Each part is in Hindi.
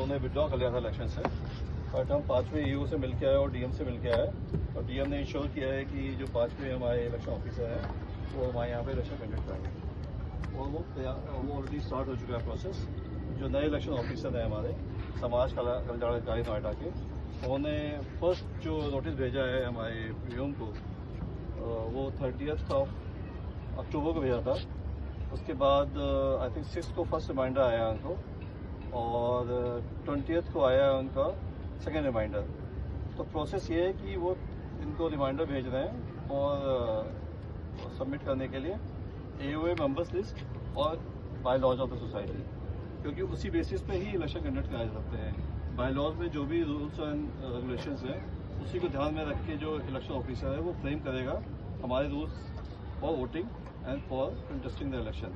उन्होंने विड्रॉ कर लिया था इलेक्शन से, बट हम 5वें ईओ से मिल के आए और डीएम से मिल के आए, और डीएम ने इंश्योर किया है कि जो 5वें हमारे इलेक्शन ऑफिसर हैं वो हमारे यहाँ पे इलेक्शन कंडक्ट करेंगे, और वो ऑलरेडी स्टार्ट हो चुका है प्रोसेस। जो नए इलेक्शन ऑफिसर हैं हमारे समाज कल्याणकारी नोएडा के, उन्होंने फर्स्ट जो नोटिस भेजा है हमारे पीएम को, वो 30 अक्टूबर को भेजा था। उसके बाद आई थिंक 6 को फर्स्ट रिमाइंडर आया उनको, और 20 को आया उनका सेकेंड रिमाइंडर। तो प्रोसेस ये है कि वो इनको रिमाइंडर भेज रहे हैं और सबमिट करने के लिए एओए मेंबर्स लिस्ट और bylaws of the society, क्योंकि उसी बेसिस पे ही इलेक्शन कंडक्ट कराए जाते हैं। बाय लॉज में जो भी रूल्स एंड रेगुलेशंस हैं उसी को ध्यान में रख के जो इलेक्शन ऑफिसर है वो फ्रेम करेगा हमारे rules for voting and for contesting the election.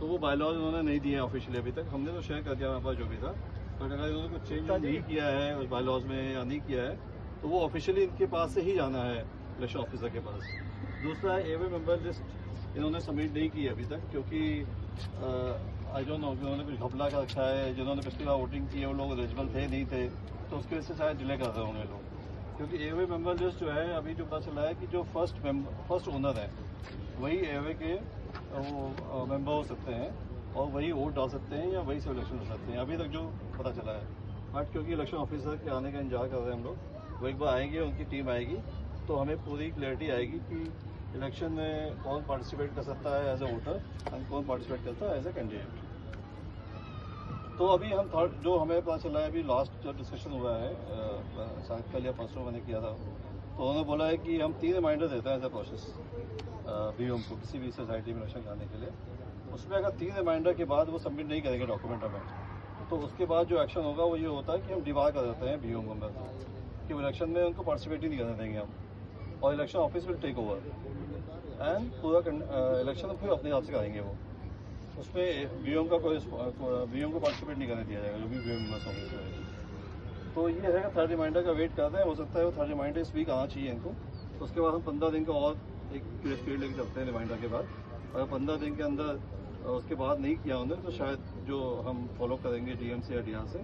तो वो बाय लॉज उन्होंने नहीं दिया ऑफिशियली अभी तक, हमने तो शेयर कर दिया हमारे पास जो भी था, बट अगर इन्होंने कुछ चेंज नहीं किया है उस बाय लॉज में या नहीं किया है तो वो ऑफिशियली इनके पास से ही जाना है इलेक्शन ऑफिसर के पास। दूसरा एवे मेंबर लिस्ट इन्होंने सबमिट नहीं की अभी तक, क्योंकि आई डोंट नो उन्होंने कुछ घपला कर रखा है। जिन्होंने पिछली बार वोटिंग की है वो लोग एलिजिबल थे नहीं थे, तो उसकी वजह से शायद डिले कर रहे होंगे लोग, क्योंकि एवे मेंबर लिस्ट जो है अभी जो पता चला है कि जो फर्स्ट ओनर है वही एवे के वो मेंबर हो सकते हैं और वही वोट डाल सकते हैं या वही से इलेक्शन हो सकते हैं, अभी तक जो पता चला है। बट क्योंकि इलेक्शन ऑफिसर के आने का इंतजार कर रहे हैं हम लोग, वो एक बार आएंगे उनकी टीम आएगी तो हमें पूरी क्लैरिटी आएगी कि इलेक्शन में कौन पार्टिसिपेट कर सकता है एज ए वोटर एंड कौन पार्टिसिपेट करता है एज ए कैंडिडेट। तो अभी हम थर्ड जो हमें पता चला है, अभी लास्ट जो डिस्कशन हुआ है शायद कल या परसों मैंने किया था, तो उन्होंने बोला है कि हम 3 रिमाइंडर देते हैं एज ए प्रोसेस बीओएम को किसी भी सोसाइटी में इलेक्शन कराने के लिए। उसमें अगर 3 रिमाइंडर के बाद वो सबमिट नहीं करेंगे डॉक्यूमेंट हमें, तो उसके बाद जो एक्शन होगा वो ये होता है कि हम डिबार कर देते हैं बीओएम मेंबर को कि वो इलेक्शन में उनको पार्टिसिपेट ही नहीं करने देंगे हम, और election office will take over and पूरा इलेक्शन फिर अपने हाथ से करेंगे वो। उसमें बीओएम का कोई बीओएम को पार्टिसिपेट नहीं करने दिया जाएगा जो भी बीओएम मेंबर्स होंगे। तो ये है थर्ड रिमाइंडर का वेट करते हैं, हो सकता है वो थर्ड रिमाइंडर इस वीक आना चाहिए इनको। तो उसके बाद हम 15 दिन का और एक ग्रेस पीरियड लेके चलते हैं रिमाइंडर के बाद। अगर 15 दिन के अंदर उसके बाद नहीं किया उन्होंने तो शायद जो हम फॉलो करेंगे डीएम से या डीआर से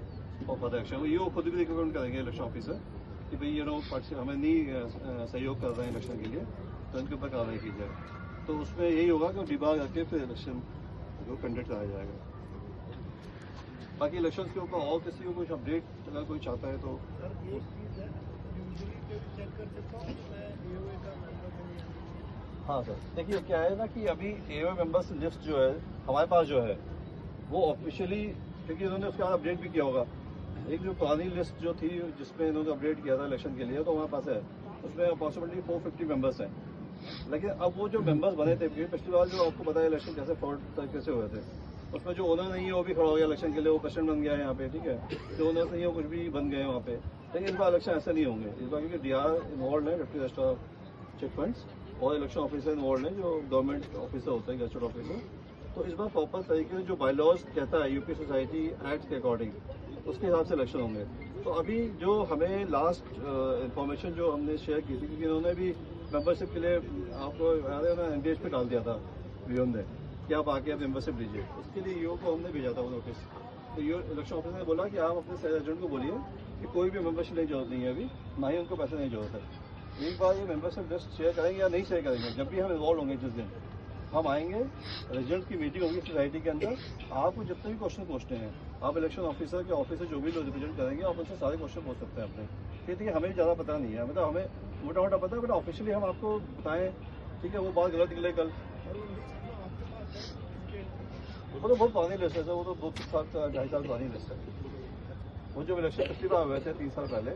और फर्दर एक्शन ये वो खुद भी रिकमेंड करेंगे इलेक्शन ऑफिसर कि भाई हमें नहीं सहयोग कर रहे हैं इलेक्शन के लिए, तो इनके ऊपर कार्रवाई की जाए। तो उसमें यही होगा कि डिबार करके फिर इलेक्शन को कंडक्ट कराया जाएगा। बाकी इलेक्शन के ऊपर और किसी को कुछ अपडेट अगर कोई चाहता है तो हाँ सर, देखिए क्या है ना कि अभी एओए मेंबर्स लिस्ट जो है हमारे पास जो है वो ऑफिशियली, क्योंकि इन्होंने उसके बाद अपडेट भी किया होगा, एक जो पुरानी लिस्ट जो थी जिसमें इन्होंने अपडेट किया था इलेक्शन के लिए तो हमारे पास है, उसमें अप्रॉक्सीमेटली 450 मेंबर्स हैं। लेकिन अब वो जो मेंबर्स बने थे पिछली बार जो आपको पता है इलेक्शन कैसे फ्रॉड तरीके से हुए थे, उसमें जो ओनर नहीं है वो भी खड़ा हो गया इलेक्शन के लिए, वो प्रेसिडेंट बन गया है यहाँ पे, ठीक है, जो ओनर नहीं है वो कुछ भी बन गए वहाँ पे। लेकिन इस बार इलेक्शन ऐसे नहीं होंगे इस बार, क्योंकि डीआर इन्वॉल्व है, डिप्टी रजिस्ट्रार चेक फंड्स, और इलेक्शन ऑफिसर इन्वॉल्व है जो गवर्नमेंट ऑफिसर होते हैं गजेटेड ऑफिसर। तो इस बार प्रॉपर तरीके से जो बाय लॉज कहता है यूपी सोसाइटी एक्ट के अकॉर्डिंग उसके हिसाब से इलेक्शन होंगे। तो अभी जो हमें लास्ट इंफॉर्मेशन जो हमने शेयर की थी, क्योंकि इन्होंने भी मेंबरशिप के लिए आपको याद है ना एनगेज पे डाल दिया था बीओएम ने कि आप आके आप मेंबरशिप लीजिए, उसके लिए ईओ को हमने भेजा था वो नोटिस। तो ये इलेक्शन ऑफिसर ने बोला कि आप अपने सेल एजेंट को बोलिए कि कोई भी मेंबरशिप लेने की जरूरत नहीं है अभी, ना ही उनको पैसे नहीं जरूरत है। एक बार ये मेंबरशिप लिस्ट शेयर करेंगे या नहीं शेयर करेंगे, जब भी हम इन्वॉल्व होंगे जिस दिन हम आएंगे, रेजिडेंट की मीटिंग होगी सोसाइटी के अंदर, आपको जितने भी क्वेश्चन पूछने हैं आप इलेक्शन ऑफिसर के ऑफिस से जो भी लोग रिप्रेजेंट करेंगे आप उनसे सारे क्वेश्चन पूछ सकते हैं अपने। ठीक है, हमें ज़्यादा पता नहीं है, मतलब हमें मोटा मोटा पता है, बट ऑफिशियली हम आपको बताएं, ठीक है, वो बात गलत निकले कल। वो तो बहुत पुरानी लिस्ट है सर, वो तो 2 साल 2.5 साल पुरानी लिस्ट है। वो जो इलेक्शन पिछली बार हुए थे 3 साल पहले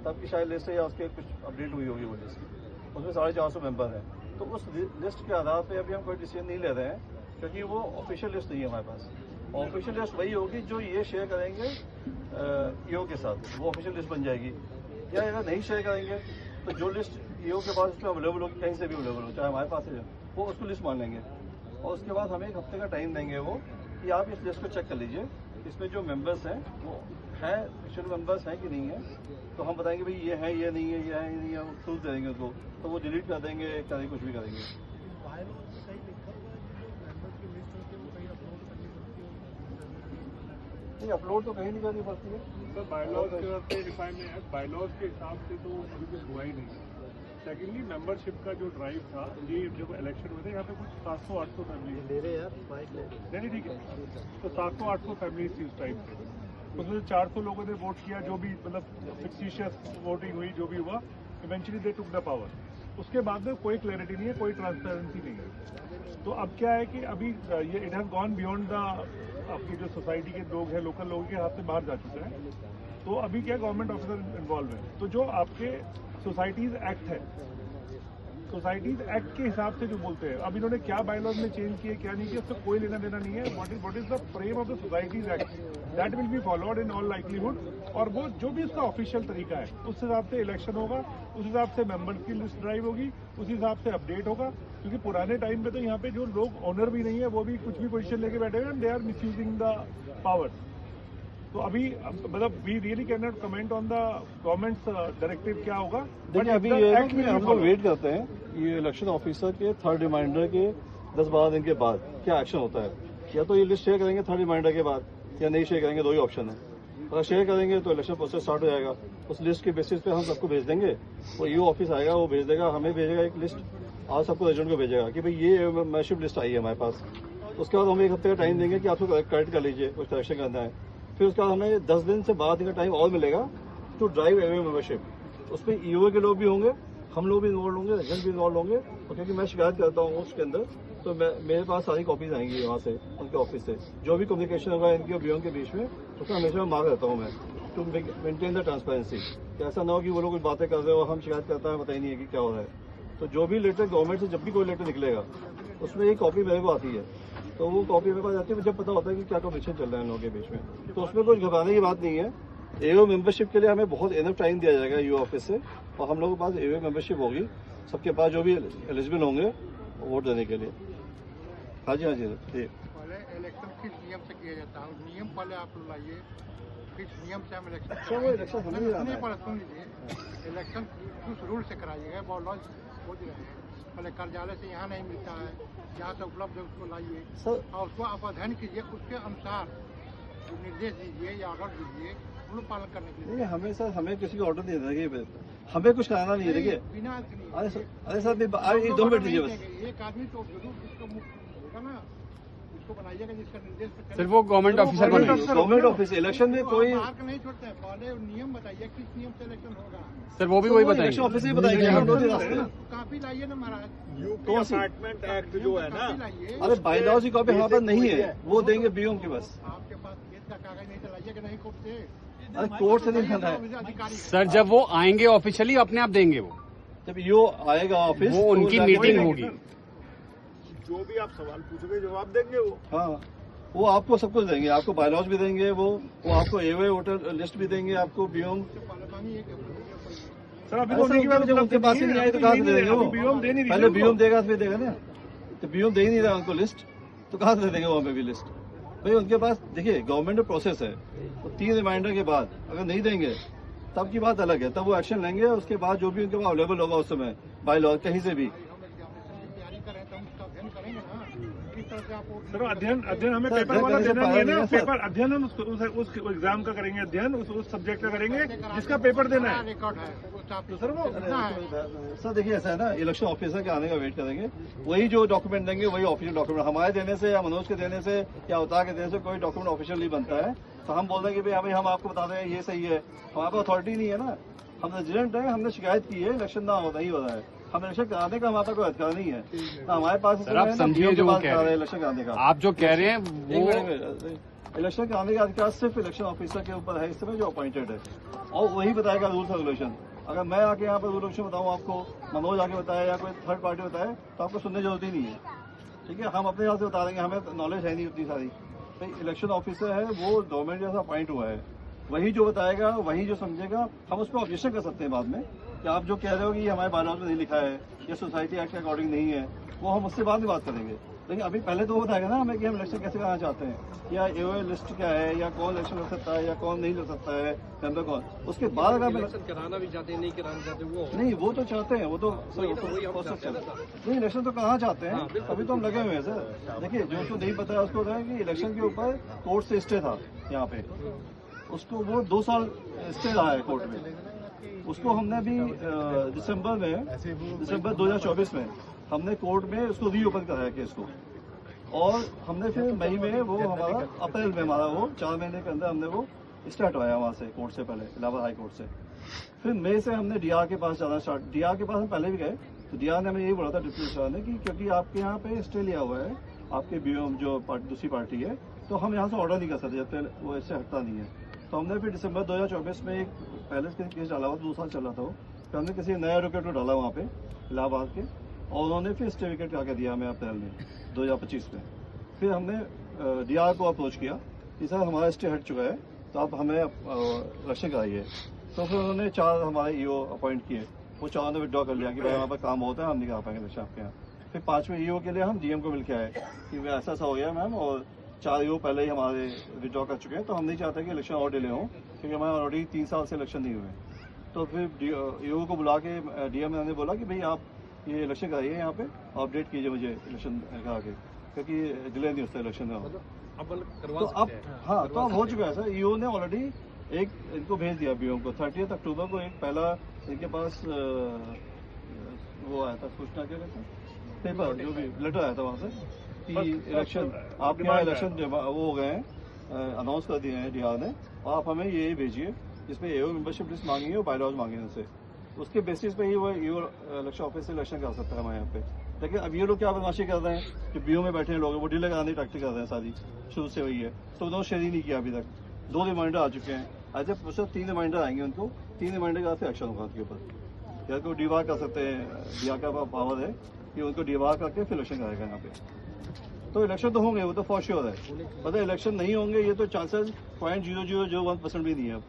तब की शायद लिस्ट है या उसके कुछ अपडेट हुई होगी वो लिस्ट, उसमें 450 मेंबर हैं। तो उस लिस्ट के आधार पे अभी हम कोई डिसीजन नहीं ले रहे हैं, क्योंकि वो ऑफिशियल लिस्ट नहीं है हमारे पास। ऑफिशियल लिस्ट वही होगी जो ये शेयर करेंगे ईओ के साथ, वो ऑफिशियल लिस्ट बन जाएगी। या अगर नहीं शेयर करेंगे तो जो लिस्ट ईओ के पास उसमें अवेलेबल होगी, कहीं से भी अवेलेबल हो, चाहे हमारे पास है, वो उसको लिस्ट मान लेंगे और उसके बाद हमें 1 हफ्ते का टाइम देंगे वो कि आप इस लिस्ट को चेक कर लीजिए, इसमें जो मेंबर्स हैं वो है ऑफिशियल मेंबर्स हैं कि नहीं है। तो हम बताएंगे भाई ये है, ये नहीं है, ये है, ये नहीं है, वो प्रूफ दे देंगे उसको, तो वो डिलीट कर देंगे, करेंगे कुछ भी करेंगे। नहीं, अपलोड तो कहीं नहीं करनी पड़ती है सर। बायलॉज के हिसाब से तो अभी कुछ हुआ ही नहीं। सेकेंडली मेंबरशिप का जो ड्राइव था, ये जब इलेक्शन हुए थे यहाँ पे कुछ 700-800 फैमिली ले रहे यार बाइक ले नहीं ठीक है, तो 700-800 फैमिलीज थी उस टाइम पे। उसमें से 400 लोगों ने वोट किया, जो भी मतलब फिक्सिशियस वोटिंग हुई, जो भी हुआ, eventually they took the power. उसके बाद में कोई क्लैरिटी नहीं है, कोई ट्रांसपेरेंसी नहीं है। तो अब क्या है कि अभी ये it has gone beyond the आपकी जो सोसाइटी के लोग हैं, लोकल लोगों के हाथ से बाहर जा चुका है। तो अभी क्या गवर्नमेंट ऑफिसर इन्वॉल्व है। तो जो आपके सोसाइटीज एक्ट है, सोसाइटीज एक्ट के हिसाब से जो बोलते हैं, अब इन्होंने क्या बायलॉज में चेंज किए क्या नहीं किया, उससे कोई लेना देना नहीं है। What is the frame of the societies act, that will be followed in all likelihood. और वो जो भी उसका ऑफिशियल तरीका है, उस हिसाब से इलेक्शन होगा, उस हिसाब से मेंबर्स की लिस्ट ड्राइव होगी, उस हिसाब से अपडेट होगा। क्योंकि पुराने टाइम पे तो यहाँ पे जो लोग ऑनर भी नहीं है, वो भी कुछ भी पोजीशन लेके बैठे हैं, they are misusing the power. तो अभी मतलब we really can not comment on the government's directive क्या होगा। देखिए अभी ये है कि हम लोग वेट करते हैं ये इलेक्शन ऑफिसर के थर्ड रिमाइंडर के 10-12 दिन के बाद क्या एक्शन होता है। या तो ये लिस्ट शेयर करेंगे थर्ड रिमाइंडर के बाद, या नहीं शेयर करेंगे, दो ही ऑप्शन है। अगर शेयर करेंगे तो इलेक्शन प्रोसेस स्टार्ट हो जाएगा। उस लिस्ट के बेसिस पे हम सबको भेज देंगे। वो ईओ ऑफिस आएगा, वो भेज देगा, हमें भेजेगा एक लिस्ट, आज सबको एजेंट को भेजेगा कि भाई ये मेंबरशिप लिस्ट आई है हमारे पास। उसके बाद हमें 1 हफ्ते का टाइम देंगे कि आपको करेक्ट कर लीजिए, कुछ करेक्शन करना है। फिर उसके बाद हमें 10 दिन से 12 दिन का टाइम और मिलेगा टू ड्राइव एवे मेंबरशिप। उसमें ईओ के लोग भी होंगे, हम लोग भी इन्वॉल्व होंगे, एजेंट भी इन्वॉल्व होंगे। और क्योंकि मैं शिकायत करता हूँ उसके अंदर, तो मेरे पास सारी कॉपीज आएंगी वहाँ से, उनके ऑफिस से। जो भी कम्युनिकेशन होगा इनके और बीओ के बीच में, उसका हमेशा मांग रहता हूँ मैं, टू मेंटेन द ट्रांसपेरेंसी। ऐसा ना हो कि वो लोग कुछ बातें कर रहे हो, हम शिकायत करता है, पता ही नहीं है कि क्या हो रहा है। तो जो भी लेटर गवर्नमेंट से जब भी कोई लेटर निकलेगा, उसमें एक कॉपी मेरे को आती है। तो वो कॉपी मेरे पास आती है, मुझे पता होता है कि क्या कम्युनिकेशन चल रहा है इन लोगों के बीच में। तो उसमें कुछ घबराने की बात नहीं है। एओ मेंबरशिप के लिए हमें बहुत इनफ टाइम दिया जाएगा ईओ ऑफिस से, और हम लोगों के पास एओ मेंबरशिप होगी, सबके पास जो भी एलिजिबल होंगे वोट देने के लिए। हाँ जी पहले इलेक्शन किस नियम से किया जाता है, नियम पहले आप लाइए, किस नियम से हम इलेक्शन सुन लीजिए, इलेक्शन किस रूल से कराइएगा, वो लॉज खोज रहे हैं। पहले कार्यालय से यहाँ नहीं मिलता है, जहाँ से उपलब्ध है उसको लाइए और उसको आप अध्ययन कीजिए, उसके अनुसार निर्देश दीजिए या ऑर्डर दीजिए, उन पालन करने के लिए। हमें सर, हमें किसी को ऑर्डर नहीं देना, हमें कुछ कराना नहीं है। देखिए बिना अरे सर 2 मिनट दीजिए बस। एक आदमी तो जरूर इसको होगा ना, उसको बनाइएगा जिसका निर्देश पे सिर्फ वो गवर्नमेंट ऑफिसर बने। गवर्नमेंट ऑफिस इलेक्शन में कोई मार्क नहीं छोड़ते हैं, पहले नियम बताइए किस नियम से इलेक्शन होगा। सर वो भी वही इलेक्शन बताएंगे। ऑफिस ही बताएंगे। हम दो दिन रास्ते ना, काफी लाइए ना महाराज, यूपी अपार्टमेंट एक्ट जो है ना, अरे बायलॉज की कॉपी हमारे पास नहीं है, वो देंगे बीओ की बस। आपके पास खेत का कागज नहीं तो लाइए कि नहीं कोर्ट से। अरे कोर्ट से नहीं करना है अधिकारी सर जब वो आएंगे ऑफिशियली अपने आप देंगे वो, जब ईओ आएगा ऑफिस, वो उनकी तो मीटिंग होगी। जो भी आप सवाल पूछोगे जवाब देंगे वो। हाँ, वो आपको सब कुछ देंगे, आपको बायलॉज भी देंगे, वो आपको एवे वोटर लिस्ट भी देंगे, आपको बीओ। सर अभी जब उनके पास ही नहीं आई तो कहाँ से दे देंगे वो? पहले बीओ देगा फिर देगा ना। तो बीओ दे ही नहीं रहा उनको लिस्ट, तो कहाँ से दे देंगे वहाँ पे भी लिस्ट? भाई उनके पास देखिए गवर्नमेंट में प्रोसेस है, तो 3 रिमाइंडर के बाद अगर नहीं देंगे तब की बात अलग है, तब वो एक्शन लेंगे। उसके बाद जो भी उनके पास अवेलेबल होगा उस समय बाय लॉ कहीं से भी। तैयारी करें तो हम उसका अध्ययन करेंगे ना, किस तरह से आप सर अध्ययन हमें पेपर वाला देना नहीं है ना, पेपर अध्ययन हम उस एग्जाम का करेंगे, अध्ययन उस सब्जेक्ट का करेंगे जिसका पेपर देना है। रिकॉर्ड है तो सर वो सर देखिए ऐसा है ना, इलेक्शन ऑफिसर के आने का वेट करेंगे, वही जो डॉक्यूमेंट देंगे वही ऑफिशियल डॉक्यूमेंट। हमारे देने से या मनोज के देने से या अवतार के देने से कोई डॉक्यूमेंट ऑफिशियल नहीं बनता है। तो हम बोल देंगे भाई हम आपको बता दें ये सही है, हमारे पास अथॉरिटी नहीं है ना। हम रेजिडेंट है, हमने शिकायत की है, इलेक्शन ना होता ही हो रहा है, हम इलेक्शन कराने का हमारे पास कोई अधिकार नहीं है ना। हमारे पास सर आप समझिए जो वो कह रहे हैं, इलेक्शन कराने का, आप जो कह रहे हैं वो इलेक्शन कराने का अधिकार सिर्फ इलेक्शन ऑफिसर के ऊपर है इस समय जो अपॉइंटेड है, और वही बताएगा रूल्स रेगुलेशन। अगर मैं आके यहाँ पर रूल रेगुलेशन बताऊँ आपको, मनोज आके बताए या कोई थर्ड पार्टी बताए, तो आपको सुनने की जरूरत ही नहीं है। ठीक है, हम अपने हिसाब से बता देंगे, हमें नॉलेज है नहीं उतनी सारी। भाई इलेक्शन ऑफिसर है वो गवर्नमेंट जैसा अपॉइंट हुआ है, वही जो बताएगा वही जो समझेगा। हम उस पर ऑब्जेक्शन कर सकते हैं बाद में कि आप जो कह रहे हो कि ये हमारे बायलॉज में नहीं लिखा है, ये सोसाइटी एक्ट के अकॉर्डिंग नहीं है, वो हम उससे बाद में बात करेंगे। देखिए अभी पहले तो वो बताएगा ना हमें कि हम इलेक्शन कैसे कराना चाहते हैं, या एओए लिस्ट क्या है, या कौन इलेक्शन लड़ सकता है या कौन नहीं लड़ सकता है, मेंबर कौन। उसके बाद अगर इलेक्शन कराना भी चाहते हैं, नहीं कराना चाहते वो नहीं, वो तो चाहते हैं, वो तो प्रोसेस चल रहा है। नहीं, इलेक्शन तो कराना चाहते हैं, अभी तो हम लगे हुए हैं सर। देखिए जो उसको नहीं पता है उसको बताया कि इलेक्शन के ऊपर कोर्ट से स्टे था यहाँ पे, उसको वो 2 साल स्टे रहा है कोर्ट में। उसको हमने अभी दिसंबर 2024 में हमने कोर्ट में उसको रीओपन कराया केस को, और हमने फिर मई में वो हमारा अप्रैल में हमारा वो 4 महीने के अंदर हमने वो स्टार्ट हुआ वहाँ से कोर्ट से पहले, इलाहाबाद हाई कोर्ट से। फिर मई से हमने डीआर के पास जाना स्टार्ट, डीआर के पास हम पहले भी गए, तो डीआर ने हमें यही बोला था डिप्टी रजिस्ट्रार ने कि क्योंकि आपके यहाँ पे स्टे लिया हुआ है आपके बीओएम जो दूसरी पार्टी है, तो हम यहाँ से ऑर्डर नहीं कर सकते जब तक वो इससे हटता नहीं है। तो हमने फिर दिसंबर 2024 में एक पहले केस डाला हुआ, 2 साल चला था वो, फिर हमने किसी नया एडवोकेट को डाला वहाँ पे इलाहाबाद के, और उन्होंने फिर स्टे विकेट ला के दिया हमें अप्रैल में 2025 में। फिर हमने डीआर को अप्रोच किया कि सर हमारा स्टे हट चुका है, तो आप हमें इलेक्शन कराइए। तो फिर उन्होंने 4 हमारे ईओ अपॉइंट किए, वो 4 ने विड्रॉ कर लिया कि भाई हमारे पास काम होता है, हम नहीं करा पाएंगे इलेक्शन आपके यहाँ। फिर 5वें ईओ के लिए हम डीएम को मिल के आए कि भाई ऐसा ऐसा हो गया मैम, और 4 ईओ पहले ही हमारे विड्रॉ कर चुके हैं, तो हम नहीं चाहते कि इलेक्शन और डिले हो, क्योंकि हमारे ऑलरेडी 3 साल से इलेक्शन नहीं हुए। तो फिर ईओ को बुला के डीएम ने बोला कि भाई आप ये इलेक्शन कराइए यहाँ पे, अपडेट कीजिए मुझे इलेक्शन करा के, क्योंकि डिले नहीं होता इलेक्शन में। तो अब हाँ, तो अब हो चुका है सर। ईओ ने ऑलरेडी एक इनको भेज दिया बीओ को, 30 अक्टूबर को एक पहला इनके पास वो आया था, सूचना क्या कहते हैं, पेपर जो भी लेटर आया था वहाँ से कि इलेक्शन आपके यहाँ इलेक्शन वो हो गए हैं, अनाउंस कर दिए हैं डीआर ने, और आप हमें ये भेजिए जिसमें एओ मेंबरशिप लिस्ट मांगी है और बायलॉज मांगे हैं उनसे, उसके बेसिस पे ही वो ईओ इलेक्शन ऑफिस से इलेक्शन कर सकता है हमारे यहाँ पे। लेकिन अब ये लोग क्या बदमाशी कर रहे हैं, जो बीओ में बैठे लोग वो डिले कराने की टैक्टिक कर रहे हैं, सारी शुरू से वही है। तो उन्होंने शेयर ही नहीं किया अभी तक, 2 रिमाइंडर आ चुके हैं, आज जब 3 रिमाइंडर आएंगे उनको, 3 रिमाइंडर का फिर एक्शन होगा उसके ऊपर, या तो डीवार कर सकते हैं, डीआर का पावर है कि उनको डीवार करके फिर इलेक्शन कराएगा यहाँ पे। तो इलेक्शन तो होंगे, वो तो फॉर श्योर है, पता है इलेक्शन नहीं होंगे ये तो चांसेस 0.0001% भी नहीं है। अब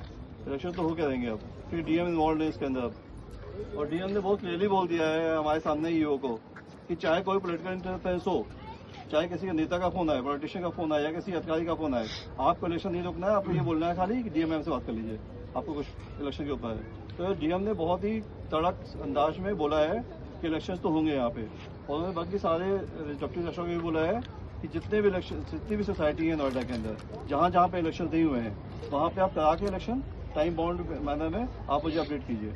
इलेक्शन तो होके रहेंगे अब, क्योंकि डीएम इन्वॉल्व है इसके अंदर अब, और डीएम ने बहुत क्लियरली बोल दिया है हमारे सामने ईओ को कि चाहे कोई पॉलिटिकल इंटरफेरेंस हो, चाहे किसी के नेता का फोन आए, पॉलिटिशियन का फोन आए, या किसी अधिकारी का फोन आए, आपको इलेक्शन नहीं रोकना है, आपको ये बोलना है खाली कि डीएम से बात कर लीजिए, आपको कुछ इलेक्शन के ऊपर है। तो डीएम ने बहुत ही तड़क अंदाज में बोला है कि इलेक्शन तो होंगे यहाँ पे, और उन्होंने बाकी सारे डिप्टी रजिस्ट्रार को भी बोला है कि जितने भी इलेक्शन, जितनी भी सोसाइटी है नोएडा के अंदर, जहाँ जहाँ पे इलेक्शन नहीं हुए हैं, वहाँ पे आप करा के इलेक्शन टाइम बाउंड मैनर में आप मुझे अपडेट कीजिए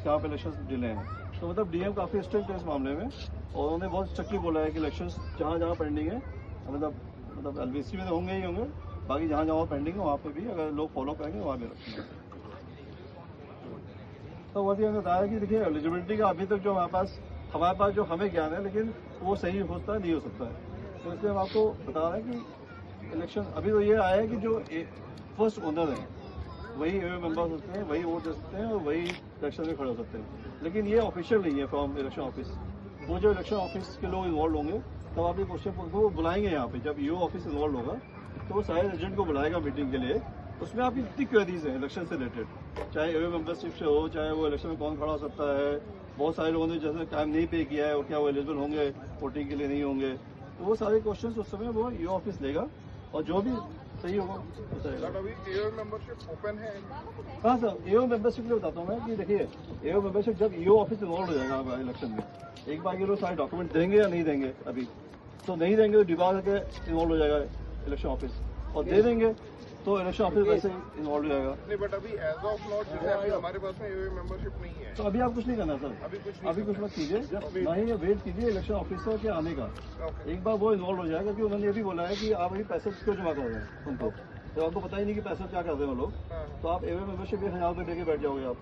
कहाँ पे इलेक्शन डिले हैं। तो मतलब डीएम काफ़ी स्ट्रिक्ट है इस मामले में, और उन्होंने बहुत स्ट्रिक्टली बोला है कि इलेक्शंस जहाँ जहाँ पेंडिंग है, मतलब एलवीसी में तो होंगे ही होंगे, बाकी जहाँ जहाँ पेंडिंग है वहाँ पे भी अगर लोग फॉलो करेंगे वहाँ भी रखेंगे। तो वही हमें बताया कि देखिए एलिजिबिलिटी का अभी तक जो हमारे पास जो हमें ज्ञान है, लेकिन वो सही हो सकता है नहीं हो सकता है, तो इसलिए हम आपको बता रहे हैं कि इलेक्शन अभी तो ये आया है कि जो फर्स्ट ओनर है वही मेंबर हो सकते हैं, वही वोट दे सकते हैं, और वही इलेक्शन में खड़े हो सकते हैं, लेकिन ये ऑफिशियल नहीं है फ्रॉम इलेक्शन ऑफिस। वो जो इलेक्शन ऑफिस के लोग इन्वॉल्व होंगे तब आप ये क्वेश्चन को बुलाएंगे यहाँ पे, जब ईओ ऑफिस इन्वॉल्व होगा तो वो सारे एजेंट को बुलाएगा मीटिंग के लिए, उसमें आपकी जितनी क्वेरीज हैं इलेक्शन से रिलेटेड, चाहे एओ मेंबरशिप से हो, चाहे वो इलेक्शन में कौन खड़ा हो सकता है, बहुत सारे लोगों ने जैसे टाइम नहीं पे किया है और क्या वो एलिजिबल होंगे वोटिंग के लिए नहीं होंगे, तो वो सारे क्वेश्चन उस समय वो ईओ ऑफिस लेगा, और जो भी सही होगा बताएगा। अभी एओ मेंबरशिप ओपन है? हाँ सर, एओ मेंबरशिप के लिए बताता हूँ मैं कि देखिए एओ मेंबरशिप जब ईओ ऑफिस इन्वॉल्व हो जाएगा इलेक्शन में, एक बार ये लोग सारे डॉक्यूमेंट देंगे या नहीं देंगे, अभी तो नहीं देंगे तो डिवार करके इन्वॉल्व हो जाएगा इलेक्शन ऑफिस, और दे देंगे तो इलेक्शन ऑफिस वैसे ही इन्वॉल्व हो जाएगा। नहीं, बट अभी एज ऑफ नॉट जैसे अभी हमारे पास में एओ मेंबरशिप नहीं है, तो अभी आप कुछ नहीं करना सर, अभी कुछ मत कीजिए, नहीं वेट कीजिए इलेक्शन ऑफिसर के आने का। एक बार वो इन्वॉल्व हो जाएगा, क्योंकि उन्होंने ये भी बोला है कि आप अभी पैसे क्यों जमा कर रहे हैं उनको, तो आपको पता ही नहीं कि पैसा क्या कर रहे हैं वो लोग, तो आप एओ मेंबरशिप 1000 रुपये देके बैठ जाओगे आप,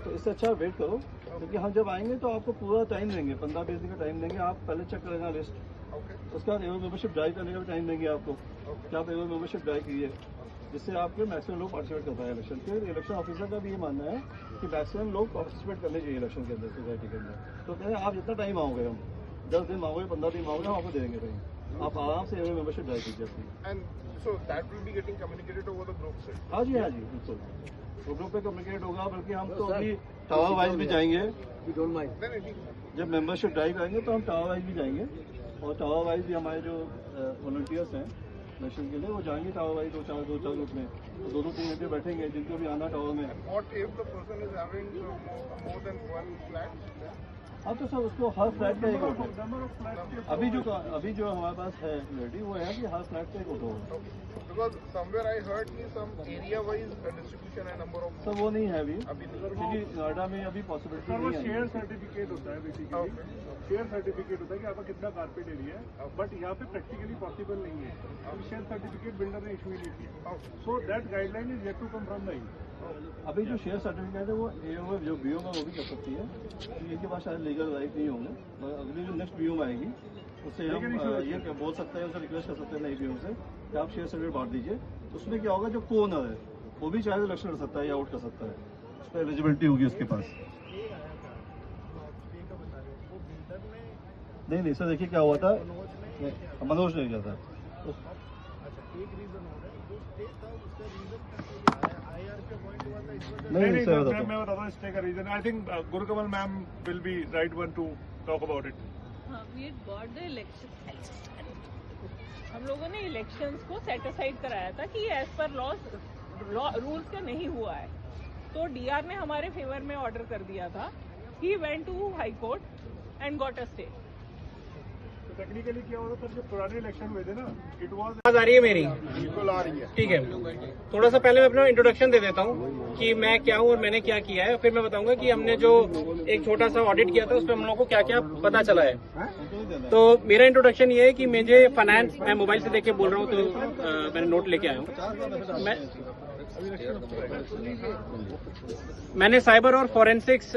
तो इससे अच्छा वेट करो, क्योंकि हम जब आएंगे तो आपको पूरा टाइम देंगे, 15-20 दिन का टाइम देंगे, आप पहले चेक करेंगे लिस्ट, उसके बाद एओ मेंबरशिप ड्राइव करने का भी टाइम देंगे आपको कि आप एओ मेंबरशिप ड्राइव कीजिए, जिससे आपके मैक्सिमम लोग पार्टिसिपेट करता है इलेक्शन के। इलेक्शन ऑफिसर का भी ये मानना है कि मैक्सिमम लोग पार्टिसिपेट करने चाहिए इलेक्शन के अंदर, सोसाइटी के अंदर। तो कहें आप जितना टाइम मांगोगे, हम 10 दिन मांगोगे, 15 दिन मांगोगे, हम आपको दे देंगे टाइम, आप आराम से एओ मेंबरशिप ड्राइव कीजिए अपनी। And so that will be getting communicated over the group से? हाँ जी बिल्कुल, वो ग्रुप पे कम्युनिकेट होगा, बल्कि हम तो अभी टावर वाइज भी जाएंगे, जब मेंबरशिप ड्राइव करेंगे तो हम टावर वाइज भी जाएंगे, और टावर वाइज भी हमारे जो वॉलंटियर्स हैं इलेक्शन के लिए वो जाएंगे टावर वाइज दो चार ग्रुप में, तो 2-3 घंटे बैठेंगे जिनको भी आना टावर में। What if the person is having more than one flat? अब तो सर उसको हर फ्लैट का एक वोट है। नंबर ऑफ फ्लैट अभी जो हमारे पास है क्लियरिटी वो है कि हर फ्लैट का एक वोट होगा। Because somewhere I heard कि some area-wise distribution है number of. सर वो नहीं है अभी अभी नहीं। क्योंकि नोएडा में अभी पॉसिबिलिटी सर वो नहीं है। शेयर सर्टिफिकेट होता है बेसिकली, शेयर सर्टिफिकेट होता है कि आपका कितना कारपेट एरिया है, बट यहाँ पे प्रैक्टिकली पॉसिबल नहीं है, क्योंकि शेयर सर्टिफिकेट बिल्डर ने इशू ही नहीं किया। So that guideline is yet to come from the अभी जो शेयर सर्टिफिकेट है वो एओ जो बीओ में वो भी कर सकती है, क्योंकि इनके पास शायद लीगल राइट नहीं होंगे, मगर अगली जो नेक्स्ट बीओ में आएगी उससे हम ये बोल सकते हैं, उनसे रिक्वेस्ट कर सकते हैं नई बीओ से कि आप शेयर सर्टिफिकेट बांट दीजिए। उसमें क्या होगा, जो को ओनर है वो भी चाहे इलेक्शन लड़ सकता है या आउट कर सकता है, उस पर एलिजिबिलिटी होगी उसके पास। नहीं सर, देखिए क्या हुआ था, मनोज ने किया था। नहीं सर, मैं बताता हूँ इसका reason. I think Gurukamal ma'am will be right one to talk about it. We had got the election. हम लोगों ने इलेक्शंस को सेट असाइड कराया था कि एज पर रूल्स का नहीं हुआ है, तो डीआर ने हमारे फेवर में ऑर्डर कर दिया था। He went to high court and got a stay. Technically क्या होता था, जो पुराने इलेक्शन हुए थे ना, इट वाज आवाज आ रही है मेरी? बिल्कुल आ रही है। ठीक है, थोड़ा सा पहले मैं अपना इंट्रोडक्शन दे देता हूँ कि मैं क्या हूँ और मैंने क्या किया है, फिर मैं बताऊंगा कि हमने जो एक छोटा सा ऑडिट किया था उसमें हम लोगों को क्या क्या पता चला है। तो मेरा इंट्रोडक्शन ये है कि मुझे फाइनेंस, मैं मोबाइल से देख के बोल रहा हूँ तो मैंने नोट लेके आया हूँ। मैंने साइबर और फॉरेंसिक्स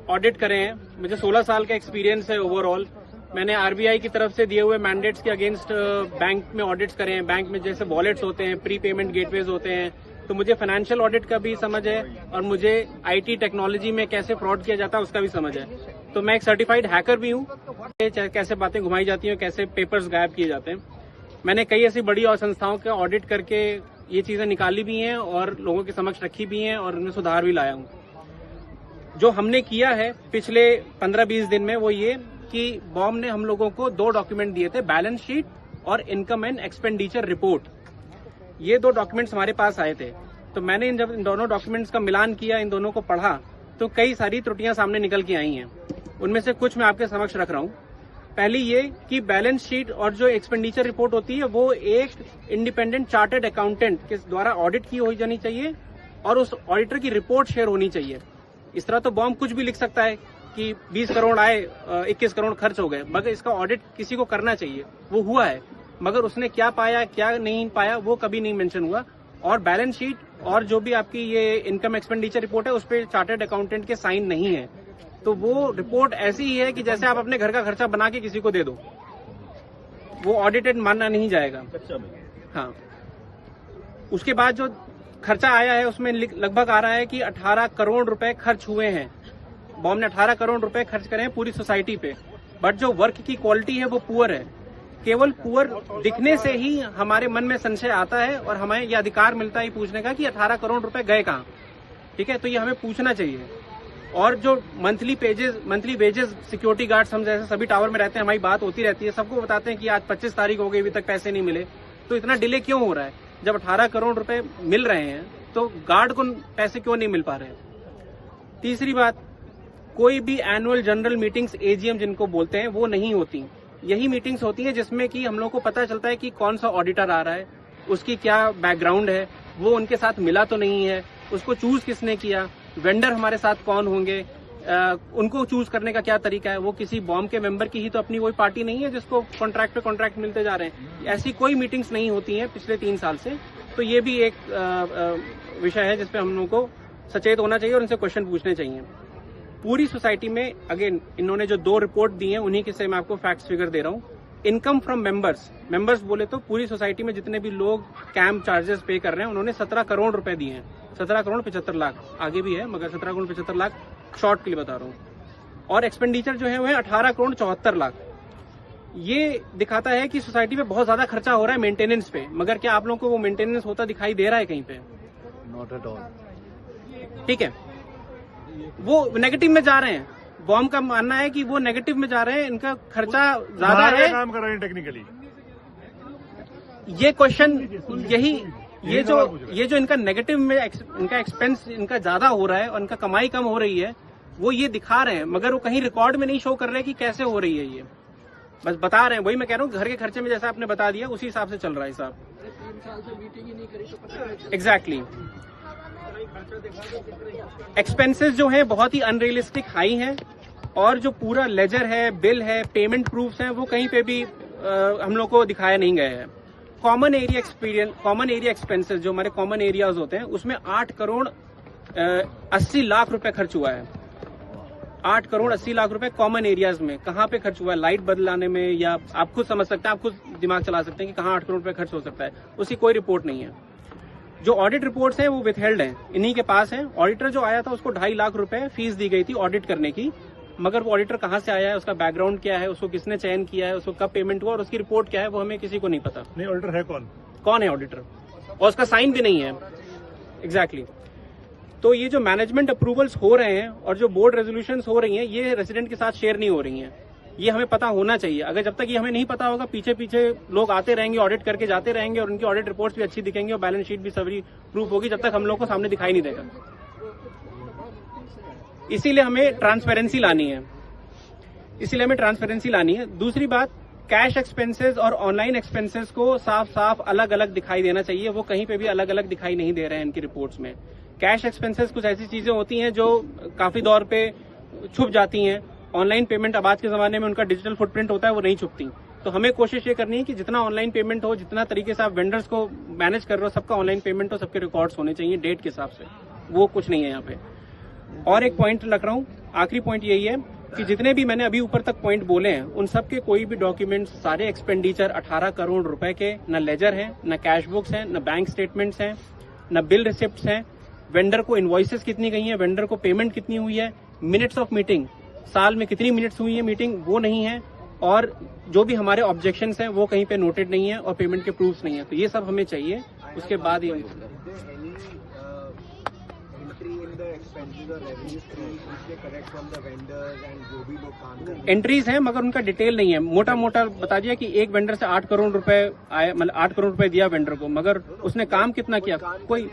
ऑडिट करे हैं, मुझे 16 साल का एक्सपीरियंस है ओवरऑल। मैंने आरबीआई की तरफ से दिए हुए मैंडेट्स के अगेंस्ट बैंक में ऑडिट्स करे हैं। बैंक में जैसे वॉलेट्स होते हैं, प्री पेमेंट गेटवेज होते हैं, तो मुझे फाइनेंशियल ऑडिट का भी समझ है और मुझे आईटी टेक्नोलॉजी में कैसे फ्रॉड किया जाता है उसका भी समझ है। तो मैं एक सर्टिफाइड हैकर भी हूँ, कैसे बातें घुमाई जाती हैं, कैसे पेपर्स गायब किए जाते हैं। मैंने कई ऐसी बड़ी और संस्थाओं का ऑडिट करके ये चीजें निकाली भी हैं और लोगों के समक्ष रखी भी हैं और उनमें सुधार भी लाया हूँ। जो हमने किया है पिछले 15-20 दिन में वो ये कि बॉम ने हम लोगों को 2 डॉक्यूमेंट दिए थे, बैलेंस शीट और इनकम एंड एक्सपेंडिचर रिपोर्ट। ये 2 डॉक्यूमेंट्स हमारे पास आए थे, तो मैंने जब इन दोनों डॉक्यूमेंट्स का मिलान किया, इन दोनों को पढ़ा, तो कई सारी त्रुटियां सामने निकल के आई हैं। उनमें से कुछ मैं आपके समक्ष रख रहा हूं। पहली ये कि बैलेंस शीट और जो एक्सपेंडिचर रिपोर्ट होती है वो एक इंडिपेंडेंट चार्टर्ड अकाउंटेंट के द्वारा ऑडिट की हो जानी चाहिए और उस ऑडिटर की रिपोर्ट शेयर होनी चाहिए। इस तरह तो बॉम्ब कुछ भी लिख सकता है कि 20 करोड़ आए, 21 करोड़ खर्च हो गए, मगर इसका ऑडिट किसी को करना चाहिए। वो हुआ है, मगर उसने क्या पाया क्या नहीं पाया वो कभी नहीं मेंशन हुआ। और बैलेंस शीट और जो भी आपकी ये इनकम एक्सपेंडिचर रिपोर्ट है उस पर चार्टर्ड अकाउंटेंट के साइन नहीं है, तो वो रिपोर्ट ऐसी ही है कि जैसे आप अपने घर का खर्चा बना के किसी को दे दो, वो ऑडिटेड माना नहीं जाएगा। हाँ, उसके बाद जो खर्चा आया है उसमें लगभग आ रहा है कि 18 करोड़ रुपए खर्च हुए हैं। बॉम ने 18 करोड़ रुपए खर्च करे हैं पूरी सोसाइटी पे, बट जो वर्क की क्वालिटी है वो पुअर है। केवल पुअर दिखने से ही हमारे मन में संशय आता है और हमें ये अधिकार मिलता है पूछने का कि 18 करोड़ रुपए गए कहाँ। ठीक है, तो ये हमें पूछना चाहिए। और जो मंथली वेजेस सिक्योरिटी गार्ड्स, हम जैसे सभी टावर में रहते हैं, हमारी बात होती रहती है, सबको बताते हैं कि आज 25 तारीख हो गई अभी तक पैसे नहीं मिले, तो इतना डिले क्यों हो रहा है? जब 18 करोड़ रुपए मिल रहे हैं तो गार्ड को पैसे क्यों नहीं मिल पा रहे हैं? तीसरी बात, कोई भी एनुअल जनरल मीटिंग्स, एजीएम जिनको बोलते हैं, वो नहीं होती। यही मीटिंग्स होती है जिसमें कि हम लोग को पता चलता है कि कौन सा ऑडिटर आ रहा है, उसकी क्या बैकग्राउंड है, वो उनके साथ मिला तो नहीं है, उसको चूज किसने किया, वेंडर हमारे साथ कौन होंगे, उनको चूज करने का क्या तरीका है। वो किसी बॉम्ब के मेंबर की ही तो अपनी कोई पार्टी नहीं है जिसको कॉन्ट्रैक्ट पे कॉन्ट्रैक्ट मिलते जा रहे हैं। ऐसी कोई मीटिंग्स नहीं होती हैं पिछले 3 साल से। तो ये भी एक विषय है जिसपे हम लोगों को सचेत होना चाहिए और इनसे क्वेश्चन पूछने चाहिए। पूरी सोसाइटी में अगेन इन्होंने जो 2 रिपोर्ट दी हैं उन्हीं के से मैं आपको फैक्ट्स फिगर दे रहा हूँ। इनकम फ्रॉम मेंबर्स बोले तो पूरी सोसाइटी में जितने भी लोग कैंप चार्जेस पे कर रहे हैं उन्होंने 17 करोड़ रुपए दिए हैं। 17 करोड़ 75 लाख, आगे भी है मगर 17 करोड़ 75 लाख शॉर्ट के लिए बता रहा हूँ। और एक्सपेंडिचर जो है वो है 18 करोड़ 74 लाख। ये दिखाता है कि सोसाइटी में बहुत ज्यादा खर्चा हो रहा है मेंटेनेंस पे, मगर क्या आप लोगों को वो मेंटेनेंस होता दिखाई दे रहा है कहीं पे? Not at all. ठीक है, वो नेगेटिव में जा रहे हैं। बॉम का मानना है कि वो नेगेटिव में जा रहे हैं, इनका खर्चा ज्यादा बाहर है। का काम कर रहे हैं टेक्निकली। ये क्वेश्चन यही ये जो इनका नेगेटिव में इनका एक्सपेंस इनका ज्यादा हो रहा है और इनका कमाई कम हो रही है, वो ये दिखा रहे हैं, मगर वो कहीं रिकॉर्ड में नहीं शो कर रहे कि कैसे हो रही है। ये बस बता रहे हैं। वही मैं कह रहा हूँ, घर के खर्चे में जैसा आपने बता दिया उसी हिसाब से चल रहा है हिसाब। एग्जैक्टली। एक्सपेंसेस जो है बहुत ही अनरियलिस्टिक हाई हैं, और जो पूरा लेजर है, बिल है, पेमेंट प्रूफ्स हैं, वो कहीं पे भी हम लोग को दिखाया नहीं गया है। कॉमन एरिया एक्सपेंसेस जो हमारे कॉमन एरियाज होते हैं, उसमें 8 करोड़ 80 लाख रुपए खर्च हुआ है। 8 करोड़ 80 लाख रुपए कॉमन एरियाज में कहाँ पे खर्च हुआ है? लाइट बदलाने में, या आप खुद समझ सकते हैं, आप खुद दिमाग चला सकते हैं कि कहाँ 8 करोड़ रुपए खर्च हो सकता है। उसकी कोई रिपोर्ट नहीं है। जो ऑडिट रिपोर्ट्स हैं वो विथहेल्ड हैं, इन्हीं के पास हैं। ऑडिटर जो आया था उसको 2.5 लाख रुपए फीस दी गई थी ऑडिट करने की, मगर वो ऑडिटर कहाँ से आया है, उसका बैकग्राउंड क्या है, उसको किसने चयन किया है, उसको कब पेमेंट हुआ और उसकी रिपोर्ट क्या है, वो हमें किसी को नहीं पता। नहीं, ऑडिटर है कौन है ऑडिटर, और उसका साइन भी नहीं है। एग्जैक्टली। तो ये जो मैनेजमेंट अप्रूवल्स हो रहे हैं और जो बोर्ड रेजोल्यूशंस हो रही हैं, ये रेजिडेंट के साथ शेयर नहीं हो रही हैं। ये हमें पता होना चाहिए। अगर जब तक ये हमें नहीं पता होगा, पीछे पीछे लोग आते रहेंगे, ऑडिट करके जाते रहेंगे, और उनकी ऑडिट रिपोर्ट्स भी अच्छी दिखेंगी और बैलेंस शीट भी सभी प्रूफ होगी, जब तक हम लोग को सामने दिखाई नहीं देगा। इसीलिए हमें ट्रांसपेरेंसी लानी है। दूसरी बात, कैश एक्सपेंसेस और ऑनलाइन एक्सपेंसेस को साफ साफ अलग अलग दिखाई देना चाहिए। वो कहीं पे भी अलग अलग दिखाई नहीं दे रहे हैं इनकी रिपोर्ट्स में। कैश एक्सपेंसेस कुछ ऐसी चीजें होती हैं जो काफी दौर पे छुप जाती हैं। ऑनलाइन पेमेंट अब आज के जमाने में उनका डिजिटल फुटप्रिंट होता है, वो नहीं छुपती। तो हमें कोशिश ये करनी है कि जितना ऑनलाइन पेमेंट हो, जितना तरीके से आप वेंडर्स को मैनेज कर रहे हो, सबका ऑनलाइन पेमेंट हो, सबके रिकॉर्ड्स होने चाहिए डेट के हिसाब से। वो कुछ नहीं है यहाँ पे। और एक पॉइंट रख रहा हूँ, आखिरी पॉइंट यही है कि जितने भी मैंने अभी ऊपर तक पॉइंट बोले हैं, उन सब के कोई भी डॉक्यूमेंट्स, सारे एक्सपेंडिचर 18 करोड़ रुपए के, न लेजर है, न कैश बुक्स हैं, न बैंक स्टेटमेंट्स हैं, न बिल रिसिप्ट्स हैं। वेंडर को इनवॉइसेस कितनी गई हैं, वेंडर को पेमेंट कितनी हुई है, मिनट्स ऑफ मीटिंग, साल में कितनी मिनट्स हुई है मीटिंग, वो नहीं है। और जो भी हमारे ऑब्जेक्शंस हैं वो कहीं पे नोटेड नहीं है, और पेमेंट के प्रूफ्स नहीं है। तो ये सब हमें चाहिए, उसके बाद ही एंट्रीज हैं, मगर उनका डिटेल नहीं है। मोटा मोटा बता दिया कि एक वेंडर से 8 करोड़ रुपए आए, मतलब 8 करोड़ रुपए दिया वेंडर को, मगर उसने काम कितना किया, कोई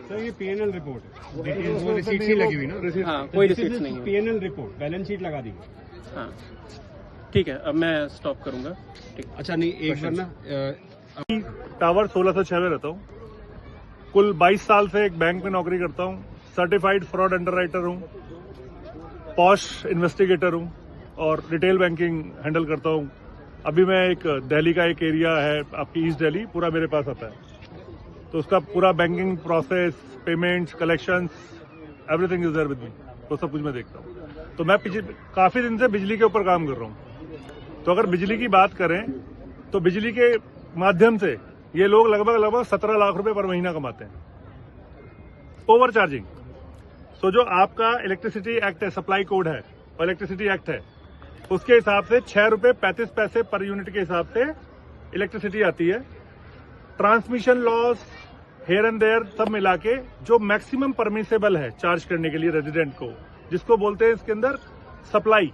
सर ये पीएनएल रिपोर्ट डिटेल्स वो रिसीट ही लगी हुई ना। हाँ, कोई रिसीट्स नहीं है। पीएनएल रिपोर्ट बैलेंस शीट लगा दी। हाँ ठीक है, अब मैं स्टॉप करूंगा। ठीक। अच्छा नहीं, एक बार ना टावर 1606 में रहता हूँ। कुल 22 साल से एक बैंक में नौकरी करता हूँ। सर्टिफाइड फ्रॉड अंडरराइटर हूँ, पॉश इन्वेस्टिगेटर हूँ, और रिटेल बैंकिंग हैंडल करता हूँ। अभी मैं एक दिल्ली का एक एरिया है आपकी ईस्ट दिल्ली, पूरा मेरे पास आता है। तो उसका पूरा banking process, payments, collections, everything is there with me. तो सब कुछ मैं देखता हूँ। तो मैं काफी दिन से बिजली के ऊपर काम कर रहा हूँ। तो अगर बिजली की बात करें तो बिजली के माध्यम से ये लोग लगभग 17 लाख रुपए पर महीना कमाते हैं, ओवर चार्जिंग। तो जो आपका इलेक्ट्रिसिटी एक्ट है, सप्लाई कोड है और इलेक्ट्रिसिटी एक्ट है, उसके हिसाब से 6 रुपए 35 पैसे पर यूनिट के हिसाब से इलेक्ट्रिसिटी आती है। Transmission loss, here and there सब मिला के जो मैक्सिमम परमिसेबल है चार्ज करने के लिए रेजिडेंट को, जिसको बोलते हैं इसके अंदर सप्लाई,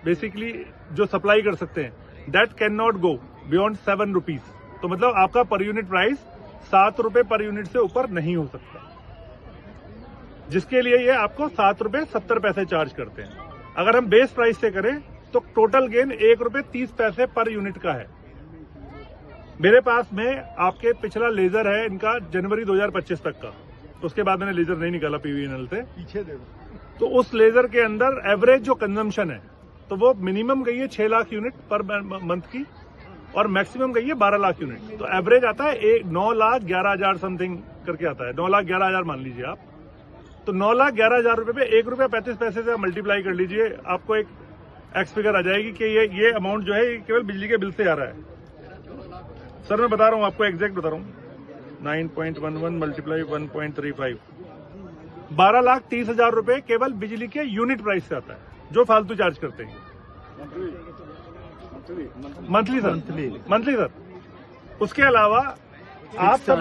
बेसिकली जो सप्लाई कर सकते हैं, that can not go beyond 7 rupees. तो मतलब आपका पर यूनिट प्राइस 7 रुपए पर यूनिट से ऊपर नहीं हो सकता, जिसके लिए ये आपको 7 रुपए 70 पैसे चार्ज करते हैं। अगर हम बेस प्राइस से करें तो टोटल गेन 1 रुपए 30 पैसे पर यूनिट का है। मेरे पास में आपके पिछला लेजर है इनका जनवरी 2025 तक का, तो उसके बाद मैंने लेजर नहीं निकाला पीवीएनएल से, पीछे दे। तो उस लेजर के अंदर एवरेज जो कंजम्पशन है, तो वो मिनिमम गई है 6 लाख यूनिट पर मंथ की, और मैक्सिमम गई है 12 लाख यूनिट। तो एवरेज आता है 9,11,000 समथिंग करके आता है, 9,11,000 मान लीजिए आप। तो 9,11,000 रुपए पे 1 रुपया 35 पैसे से आप मल्टीप्लाई कर लीजिए, आपको एक एक्स फिगर आ जाएगी कि ये अमाउंट जो है केवल बिजली के बिल से आ रहा है। सर मैं बता रहा हूँ आपको, एग्जैक्ट बता रहा हूँ, 9.11 मल्टीप्लाई 1.35, 12,30,000 रुपए केवल बिजली के यूनिट प्राइस से आता है, जो फालतू चार्ज करते हैं। Monthly sir. उसके अलावा आप सब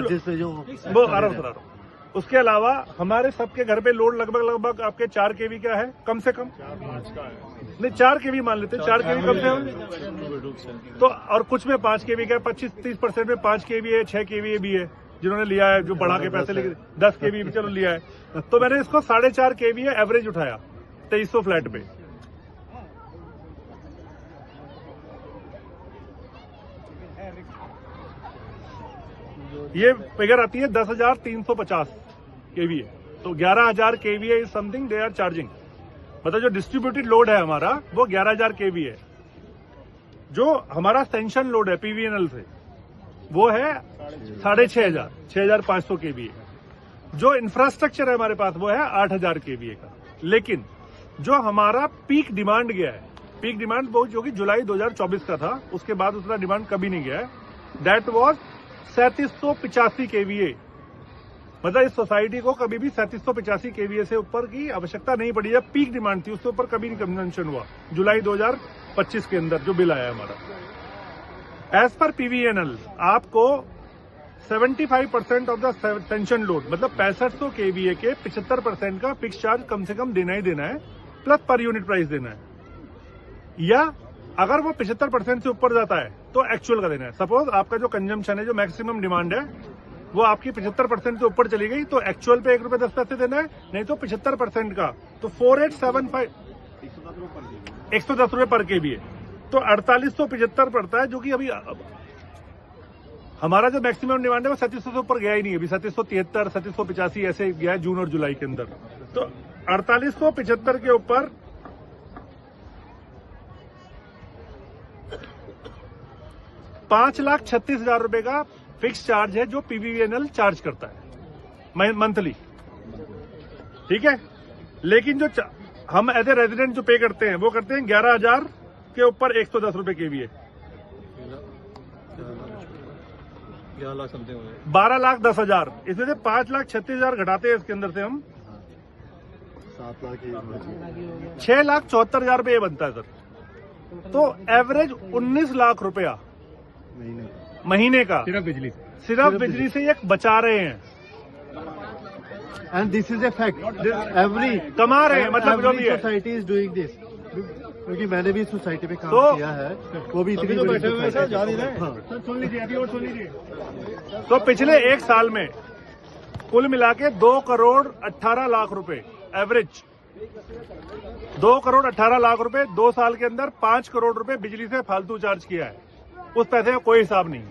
वो आ रहा हूँ। उसके अलावा हमारे सबके घर पे लोड लगभग आपके 4 kV का है कम से कम, नहीं 4 kV मान लेते हैं, 4 kV कम से कम। तो और कुछ में 5 kV का है, 25-30% में 5 kV है, 6 kV भी है जिन्होंने लिया है, जो बढ़ा के पैसे लेके 10 kV भी चलो लिया है। तो मैंने इसको 4.5 kV एवरेज उठाया 2300 फ्लैट पे। ये फिगर आती है 10,350 kVA, तो 11,000 kVA is something they are charging. मतलब जो डिस्ट्रीब्यूटेड लोड है हमारा वो 11,000 kVA है। जो हमारा सेंशन लोड है पीवीएनएल से वो है 6,500 6,500 kVA। जो इंफ्रास्ट्रक्चर है हमारे पास वो है 8,000 kVA का। लेकिन जो हमारा पीक डिमांड गया है, पीक डिमांड वो जो कि जुलाई 2024 का था, उसके बाद उतना डिमांड कभी नहीं गया है, दैट वाज 3785 kVA। मतलब इस सोसाइटी को कभी भी 3785 kVA से ऊपर की आवश्यकता नहीं पड़ी। जब पीक डिमांड थी उससे ऊपर कभी नहीं कंजम्पशन हुआ जुलाई 2025 के अंदर जो बिल आया हमारा। एज पर पीवीएनएल आपको 75% ऑफ द सेंशन लोड मतलब 6500 kVA के 75% का फिक्स चार्ज कम से कम देना ही देना है, प्लस पर यूनिट प्राइस देना है। या अगर वो 75% से ऊपर जाता है तो एक्चुअल का देना है। सपोज आपका जो कंजम्पशन है, जो मैक्सिमम डिमांड है, वो आपकी 75% से ऊपर चली गई तो एक्चुअल पे ₹1.10 देना है, नहीं तो 75% का तो 4875 ₹110 पर kVA, तो 4875 पड़ता है, जो कि अभी हमारा जो मैक्सिमम डिमांड है वो 3700 से ऊपर गया ही नहीं है। अभी 3773 3785 ऐसे गया है जून और जुलाई के अंदर। तो 4875 के ऊपर 5,36,000 रुपए का फिक्स चार्ज है जो पीवीएनएल चार्ज करता है मंथली, ठीक है। लेकिन जो हम एज ए रेजिडेंट जो पे करते हैं वो करते हैं 11,000 के ऊपर 110 रुपए kVA, 12,10,000। इसमें से 5,36,000 घटाते हैं इसके अंदर से हम 6,74,000 रुपये ये बनता है सर। तो एवरेज 19 लाख रुपया महीने का सिर्फ बिजली से ये बचा रहे हैं। And this is a fact, every कमा रहे हैं, मतलब जो भी है सोसाइटी इज डूइंग दिस, क्योंकि मैंने भी सोसाइटी पे काम किया है, वो भी इतनी बड़ी सोसाइटी है। सुन लीजिए अभी और सुन लीजिए। तो पिछले एक साल में कुल मिला के 2 करोड़ 18 लाख रुपए एवरेज, 2 करोड़ 18 लाख रुपए 2 साल के अंदर 5 करोड़ रुपए बिजली से फालतू चार्ज किया है। उस पैसे का कोई हिसाब नहीं।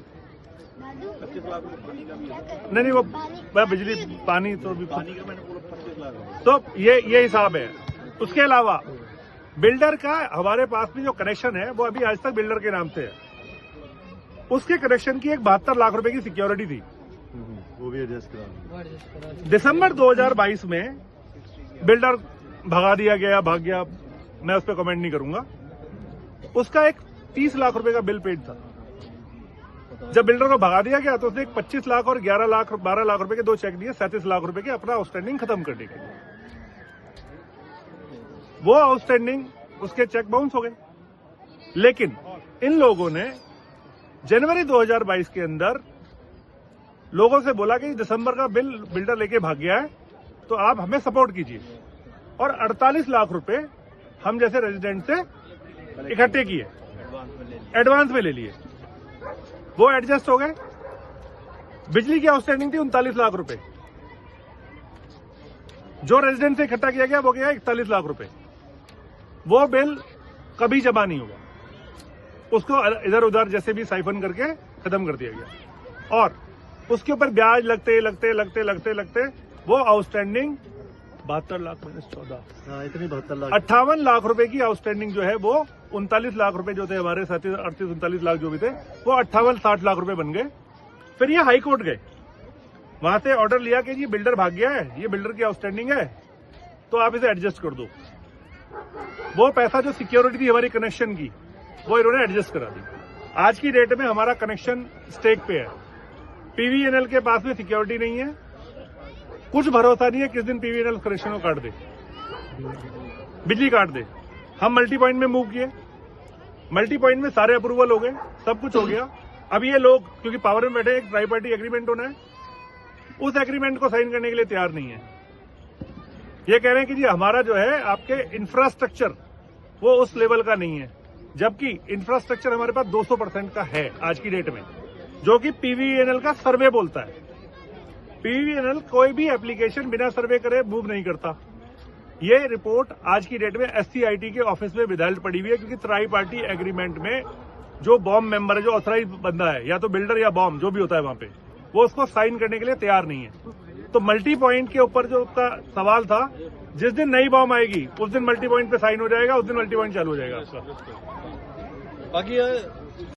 नहीं वो बिजली पानी तो भी तो ये हिसाब है। उसके अलावा बिल्डर का हमारे पास में जो कनेक्शन है वो अभी आज तक बिल्डर के नाम से है। उसके कनेक्शन की एक 72 लाख रुपए की सिक्योरिटी थी, वो भी एडजस्ट करा। दिसंबर 2022 में बिल्डर भगा दिया गया, भाग गया, मैं उस पर कमेंट नहीं करूंगा। उसका एक 30 लाख रुपए का बिल पेड था। जब बिल्डर को भगा दिया गया तो उसने 25 लाख और 12 लाख रुपए के 2 चेक दिए 37 लाख रुपए के अपना आउटस्टैंडिंग खत्म करने के लिए। वो आउटस्टैंडिंग उसके चेक बाउंस हो गए। लेकिन इन लोगों ने जनवरी 2022 के अंदर लोगों से बोला कि दिसंबर का बिल बिल्डर लेके भाग गया है तो आप हमें सपोर्ट कीजिए, और 48 लाख रुपए हम जैसे रेजिडेंट से इकट्ठे किए, एडवांस में ले लिए। वो एडजस्ट हो गए। बिजली की आउटस्टैंडिंग थी 39 लाख रुपए, जो रेजिडेंट से इकट्ठा किया गया वो गया 41 लाख रुपए। वो बिल कभी जमा नहीं हुआ, उसको इधर उधर जैसे भी साइफन करके खत्म कर दिया गया, और उसके ऊपर ब्याज लगते लगते लगते लगते लगते वो आउटस्टैंडिंग 72 लाख माइनस 14 इतनी 72 लाख 58 लाख रुपए की आउटस्टैंडिंग जो है वो 39 लाख रुपए जो थे हमारे 38-39 लाख जो भी थे वो 58-60 लाख रुपए बन गए। फिर ये हाई कोर्ट गए, वहां से ऑर्डर लिया कि ये बिल्डर भाग गया है, ये बिल्डर की आउटस्टैंडिंग है तो आप इसे एडजस्ट कर दो। वो पैसा जो सिक्योरिटी थी हमारी कनेक्शन की वो इन्होंने एडजस्ट करा दी। आज की डेट में हमारा कनेक्शन स्टेक पे है, पीवीएनएल के पास में सिक्योरिटी नहीं है, कुछ भरोसा नहीं है किस दिन पीवीएनएल कनेक्शन को काट दे, बिजली काट दे। हम मल्टी पॉइंट में मूव किए, मल्टी पॉइंट में सारे अप्रूवल हो गए, सब कुछ हो गया। अब ये लोग क्योंकि पावर में बैठे, एक ट्राई पार्टी एग्रीमेंट होना है, उस एग्रीमेंट को साइन करने के लिए तैयार नहीं है। ये कह रहे हैं कि जी हमारा जो है आपके इंफ्रास्ट्रक्चर वो उस लेवल का नहीं है, जबकि इंफ्रास्ट्रक्चर हमारे पास 200% का है आज की डेट में, जो कि पीवीएनएल का सर्वे बोलता है। पीवीएनएल कोई भी एप्लीकेशन बिना सर्वे करे मूव नहीं करता। ये रिपोर्ट आज की डेट में एससीआईटी के ऑफिस में विधायक पड़ी हुई है, क्योंकि ट्राई पार्टी एग्रीमेंट में जो बॉम्ब मेंबर है, जो ऑथराइज बंदा है, या तो बिल्डर या बॉम्ब जो भी होता है वहां पे, वो उसको साइन करने के लिए तैयार नहीं है। तो मल्टी पॉइंट के ऊपर जो उसका सवाल था, जिस दिन नई बॉम्ब आएगी उस दिन मल्टी पॉइंट पे साइन हो जाएगा, उस दिन मल्टी पॉइंट चालू हो जाएगा आपका। बाकी